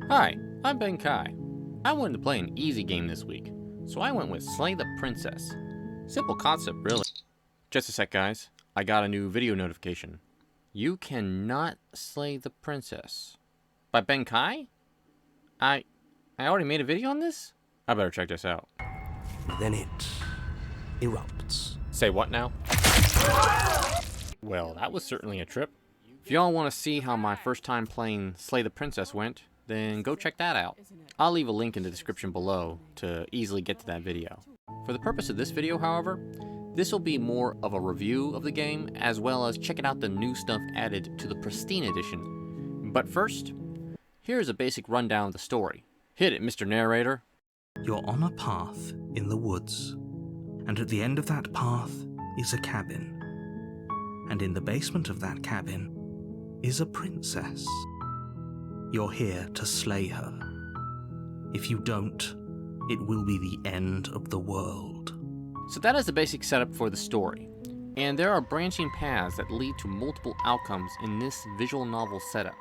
Hi, I'm Ben Kai. I wanted to play an easy game this week, so I went with Slay the Princess. Simple concept, really. Just a sec, guys. I got a new video notification. You cannot slay the princess. By Ben Kai? I already made a video on this? I better check this out. Then it erupts. Say what now? Well, that was certainly a trip. If y'all want to see how my first time playing Slay the Princess went, then go check that out. I'll leave a link in the description below to easily get to that video. For the purpose of this video, however, this will be more of a review of the game, as well as checking out the new stuff added to the Pristine Edition. But first, here's a basic rundown of the story. Hit it, Mr. Narrator. You're on a path in the woods, and at the end of that path is a cabin. And in the basement of that cabin is a princess. You're here to slay her. If you don't, it will be the end of the world. So that is the basic setup for the story. And there are branching paths that lead to multiple outcomes in this visual novel setup.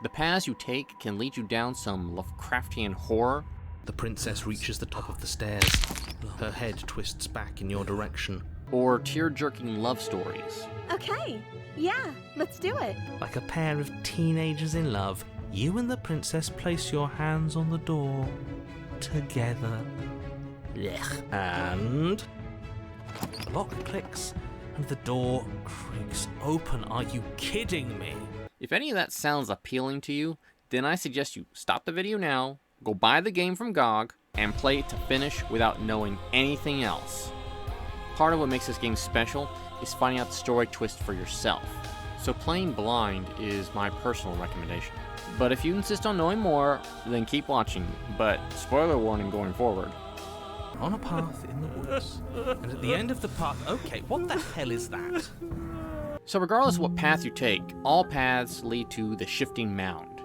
The paths you take can lead you down some Lovecraftian horror. The princess reaches the top of the stairs. Her head twists back in your direction. Or tear-jerking love stories. Okay, yeah, let's do it. Like a pair of teenagers in love, you and the princess place your hands on the door together. And the lock clicks and the door creaks open. Are you kidding me? If any of that sounds appealing to you, then I suggest you stop the video now, go buy the game from Gog, and play it to finish without knowing anything else. Part of what makes this game special is finding out the story twist for yourself. So playing blind is my personal recommendation. But if you insist on knowing more, then keep watching. But spoiler warning going forward. On a path in the woods, and at the end of the path, okay, what the hell is that? So regardless of what path you take, all paths lead to the shifting mound.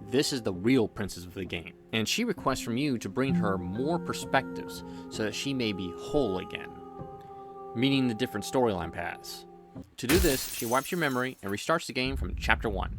This is the real princess of the game, and she requests from you to bring her more perspectives so that she may be whole again, meaning the different storyline paths. To do this, she wipes your memory and restarts the game from chapter 1.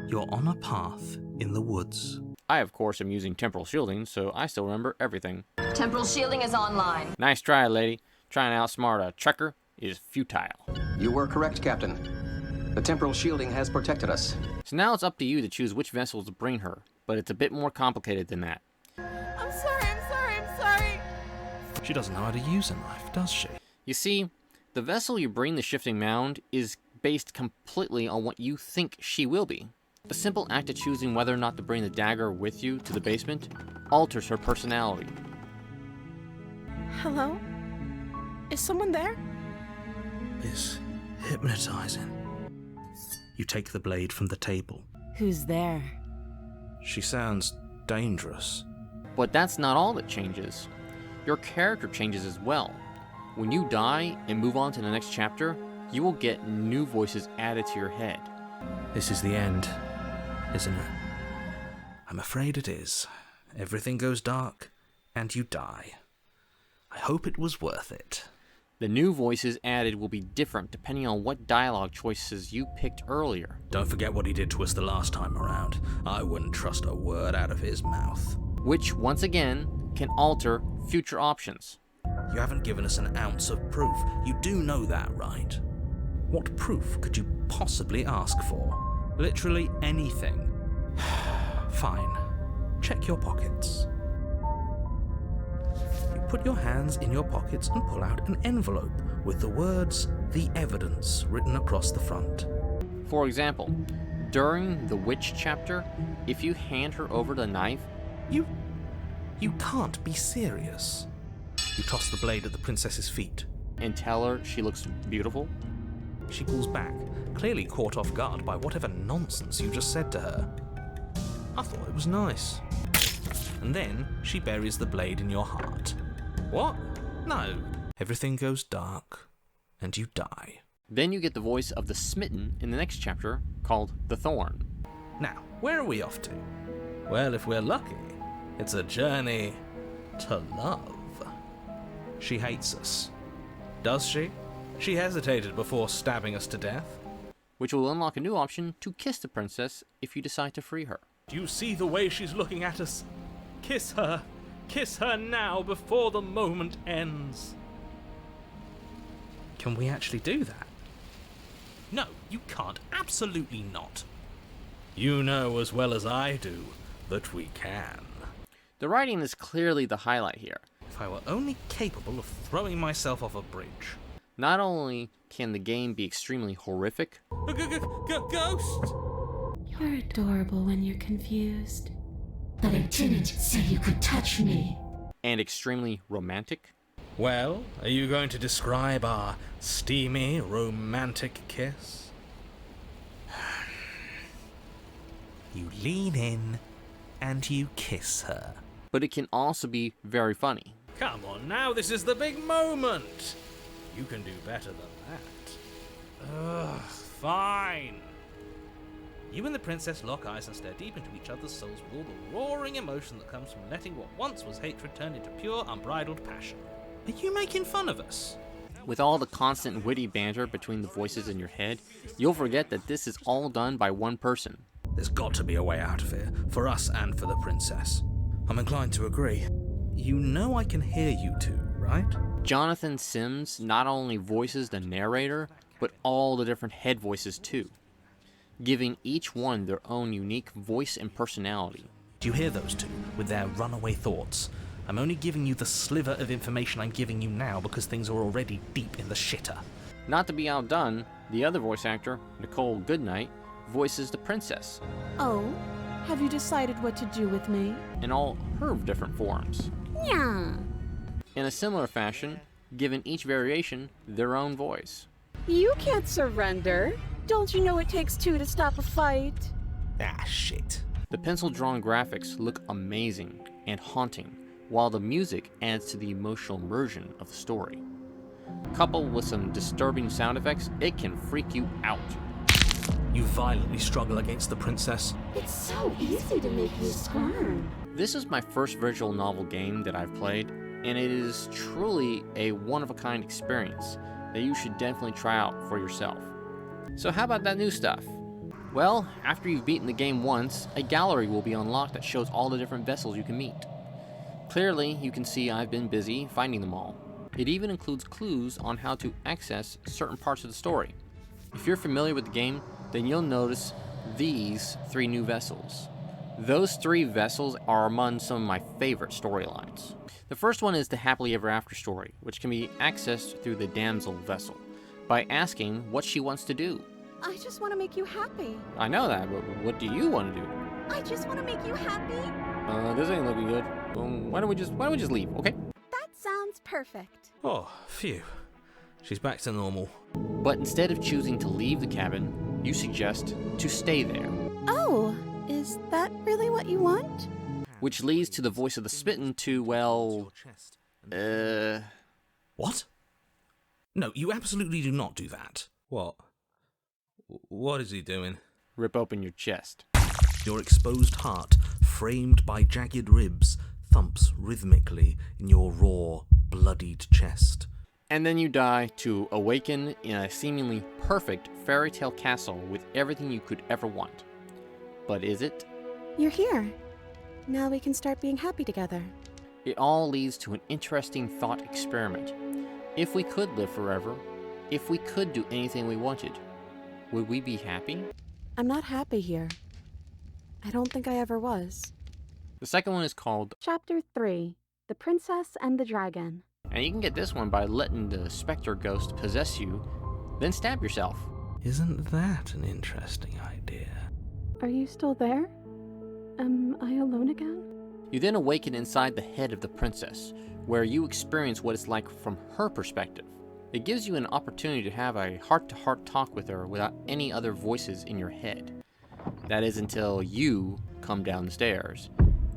You're on a path in the woods. I, of course, am using temporal shielding, so I still remember everything. Temporal shielding is online. Nice try, lady. Trying to outsmart a trekker is futile. You were correct, Captain. The temporal shielding has protected us. So now it's up to you to choose which vessels to bring her, but it's a bit more complicated than that. I'm sorry. She doesn't know how to use a knife, does she? You see, the vessel you bring the shifting mound is based completely on what you think she will be. The simple act of choosing whether or not to bring the dagger with you to the basement alters her personality. Hello? Is someone there? Is hypnotizing. You take the blade from the table. Who's there? She sounds dangerous. But that's not all that changes. Your character changes as well. When you die and move on to the next chapter, you will get new voices added to your head. This is the end, isn't it? I'm afraid it is. Everything goes dark, and you die. I hope it was worth it. The new voices added will be different depending on what dialogue choices you picked earlier. Don't forget what he did to us the last time around. I wouldn't trust a word out of his mouth. Which, once again, can alter future options. You haven't given us an ounce of proof. You do know that, right? What proof could you possibly ask for? Literally anything. Fine. Check your pockets. You put your hands in your pockets and pull out an envelope with the words, "The Evidence," written across the front. For example, during the witch chapter, if you hand her over the knife, You can't be serious. You toss the blade at the princess's feet. and tell her she looks beautiful, She pulls back, clearly caught off guard by whatever nonsense you just said to her. I thought it was nice. And then she buries the blade in your heart. What? No. Everything goes dark, and you die. then you get the voice of the smitten in the next chapter called The Thorn. Now, where are we off to? Well, if we're lucky, it's a journey to love. She hates us. Does she? She hesitated before stabbing us to death. Which will unlock a new option to kiss the princess if you decide to free her. Do you see the way she's looking at us? Kiss her. Kiss her now before the moment ends. Can we actually do that? No, you can't. Absolutely not. You know as well as I do that we can. The writing is clearly the highlight here. If I were only capable of throwing myself off a bridge. Not only can the game be extremely horrific, Ghost! You're adorable when you're confused. But I didn't say you could touch me. and extremely romantic. Well, are you going to describe our steamy, romantic kiss? You lean in and you kiss her. But it can also be very funny. Come on now, this is the big moment! You can do better than that. Ugh, fine. You and the princess lock eyes and stare deep into each other's souls with all the roaring emotion that comes from letting what once was hatred turn into pure, unbridled passion. Are you making fun of us? With all the constant witty banter between the voices in your head, you'll forget that this is all done by one person. There's got to be a way out of here, for us and for the princess. I'm inclined to agree. You know I can hear you two, right? Jonathan Sims not only voices the narrator, but all the different head voices too, giving each one their own unique voice and personality. Do you hear those two, with their runaway thoughts? I'm only giving you the sliver of information I'm giving you now because things are already deep in the shitter. Not to be outdone, the other voice actor, Nicole Goodnight, voices the princess Oh, have you decided what to do with me? in all her different forms. Yeah. In a similar fashion, given each variation their own voice. You can't surrender. Don't you know it takes two to stop a fight? Ah, shit. The pencil-drawn graphics look amazing and haunting, while the music adds to the emotional immersion of the story. Coupled with some disturbing sound effects, it can freak you out. You violently struggle against the princess. It's so easy to make you squirm. This is my first visual novel game that I've played, and it is truly a one-of-a-kind experience that you should definitely try out for yourself. So how about that new stuff? Well, after you've beaten the game once, a gallery will be unlocked that shows all the different vessels you can meet. Clearly, you can see I've been busy finding them all. It even includes clues on how to access certain parts of the story. If you're familiar with the game, then you'll notice these 3 new vessels. Those 3 vessels are among some of my favorite storylines. The first one is the Happily Ever After story, which can be accessed through the damsel vessel by asking what she wants to do. I just want to make you happy. I know that, but what do you want to do? I just want to make you happy. This ain't looking good. Why don't we just leave, okay? That sounds perfect. Oh, phew. She's back to normal. But instead of choosing to leave the cabin, you suggest to stay there. Oh, is that really what you want? Which leads to the voice of the smitten to, well, What? No, you absolutely do not do that. What? What is he doing? rip open your chest. Your exposed heart, framed by jagged ribs, thumps rhythmically in your raw, bloodied chest. And then you die to awaken in a seemingly perfect fairy tale castle with everything you could ever want. But is it? You're here. Now we can start being happy together. It all leads to an interesting thought experiment. If we could live forever, if we could do anything we wanted, would we be happy? I'm not happy here. I don't think I ever was. The second one is called, Chapter 3, The Princess and the Dragon. and you can get this one by letting the specter ghost possess you, then stab yourself. Isn't that an interesting idea? Are you still there? Am I alone again? You then awaken inside the head of the princess, where you experience what it's like from her perspective. It gives you an opportunity to have a heart-to-heart talk with her without any other voices in your head. That is until you come down the stairs.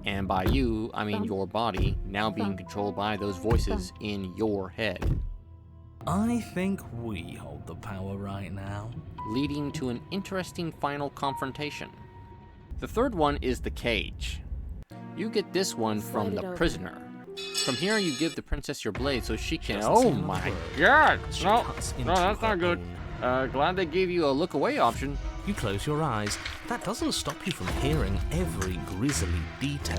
And by you, I mean your body, now being controlled by those voices in your head. I think we hold the power right now. Leading to an interesting final confrontation. The third one is the cage. You get this one from Slide it the over. prisoner. From here you give the princess your blade so she can— Doesn't oh seem my like god! She No, cuts no, into that's her not good. own. Glad they gave you a look away option. You close your eyes. That doesn't stop you from hearing every grisly detail.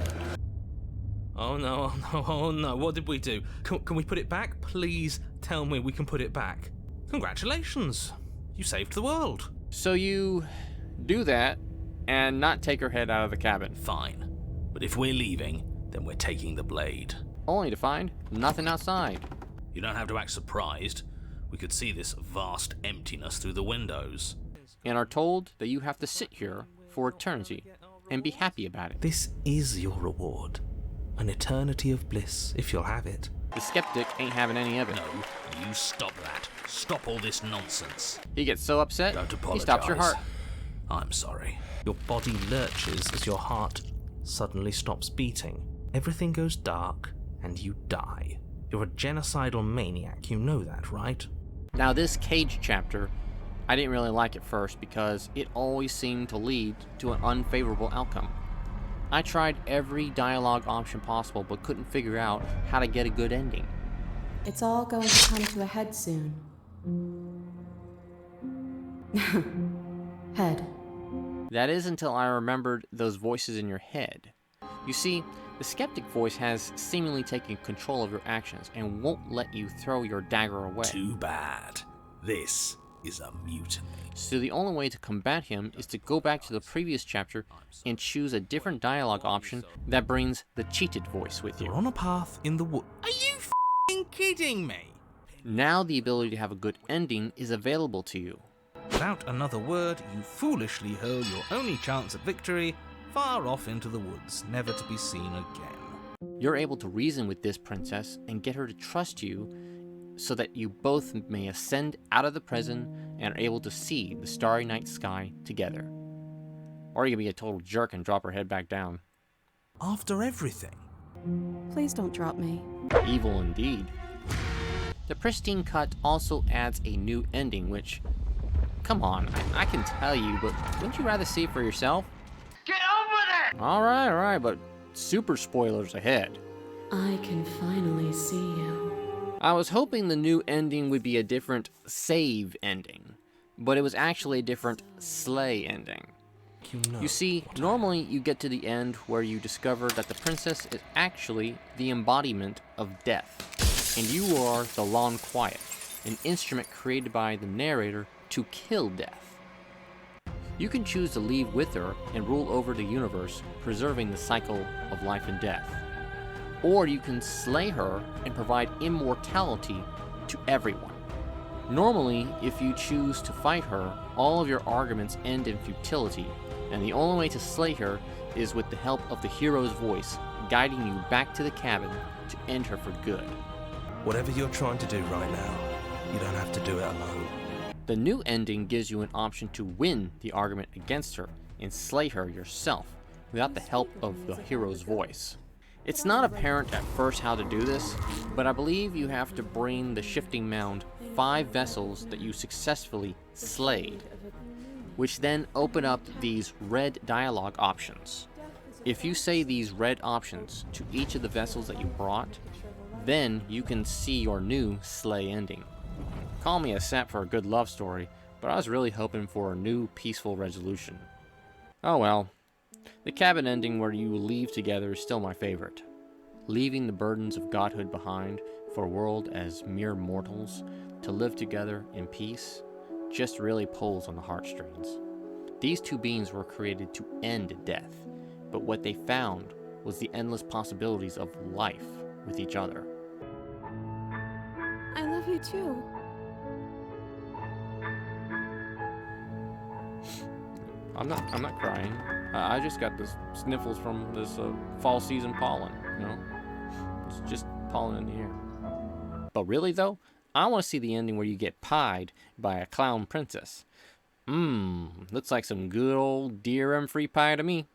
Oh no, oh no, oh no, what did we do? Can we put it back? Please tell me we can put it back. Congratulations, you saved the world. So you do that and not take her head out of the cabin. Fine, but if we're leaving, then we're taking the blade. Only to find nothing outside. You don't have to act surprised. We could see this vast emptiness through the windows. And are told that you have to sit here for eternity and be happy about it. This is your reward. An eternity of bliss, if you'll have it. The skeptic ain't having any of it. No, you stop that. Stop all this nonsense. He gets so upset, Don't apologize. he stops your heart. I'm sorry. Your body lurches as your heart suddenly stops beating. Everything goes dark, and you die. You're a genocidal maniac, you know that, right? Now this cage chapter, I didn't really like at first because it always seemed to lead to an unfavorable outcome. I tried every dialogue option possible but couldn't figure out how to get a good ending. It's all going to come to a head soon. Head. That is until I remembered those voices in your head. You see, the skeptic voice has seemingly taken control of your actions and won't let you throw your dagger away. Too bad. This is a mutiny. So the only way to combat him is to go back to the previous chapter and choose a different dialogue option that brings the cheated voice with You're you. on a path in the wood. Are you f***ing kidding me? Now the ability to have a good ending is available to you. Without another word, you foolishly hurl your only chance at victory far off into the woods, never to be seen again. You're able to reason with this princess and get her to trust you so that you both may ascend out of the prison and are able to see the starry night sky together. Or you can be a total jerk and drop her head back down. After everything. Please don't drop me. Evil indeed. The Pristine Cut also adds a new ending, which, come on, I can tell you, but wouldn't you rather see it for yourself? Get over there! Alright, but super spoilers ahead. I can finally see you. I was hoping the new ending would be a different save ending, but it was actually a different slay ending. You see, normally you get to the end where you discover that the princess is actually the embodiment of death, and you are the Lawn Quiet, an instrument created by the narrator to kill death. You can choose to leave with her and rule over the universe, preserving the cycle of life and death. Or you can slay her and provide immortality to everyone. Normally, if you choose to fight her, all of your arguments end in futility, and the only way to slay her is with the help of the hero's voice, guiding you back to the cabin to end her for good. Whatever you're trying to do right now, you don't have to do it alone. The new ending gives you an option to win the argument against her and slay her yourself without the help of the hero's voice. It's not apparent at first how to do this, but I believe you have to bring the shifting mound 5 vessels that you successfully slayed, which then open up these red dialogue options. If you say these red options to each of the vessels that you brought, then you can see your new slay ending. Call me a sap for a good love story, but I was really hoping for a new peaceful resolution. Oh well. The cabin ending where you leave together is still my favorite. Leaving the burdens of godhood behind for a world as mere mortals to live together in peace just really pulls on the heartstrings. These two beings were created to end death, but what they found was the endless possibilities of life with each other. I love you too. I'm not crying. I just got the sniffles from this fall season pollen, you know? It's just pollen in the air. But really though, I want to see the ending where you get pied by a clown princess. Looks like some good old DRM free pie to me.